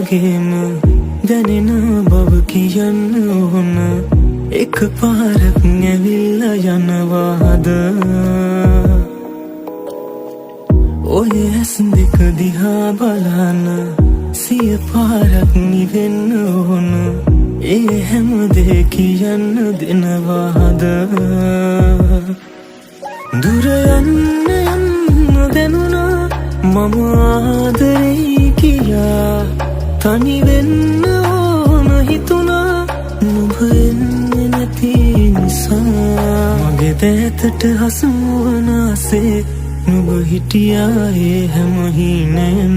වගේම දැනෙන බව කියන්න ඕන එක පාරක් ඇවිල්ලා යනවාද ඔය ඇස් දෙක දිහා බලන සිය පාරක් නිවෙන්න ඕන ඒ හැම දේ කියන්න දෙනවාද දුර යන්න දැනුණා මම ආදරේ කියා තනි වෙන්න ඕන හිතුණා නුඹ එන්නේ නැති නිසා මගේ දැතට හසුවන ආසේ නුඹ හිටියා ඒ හැම හිනේම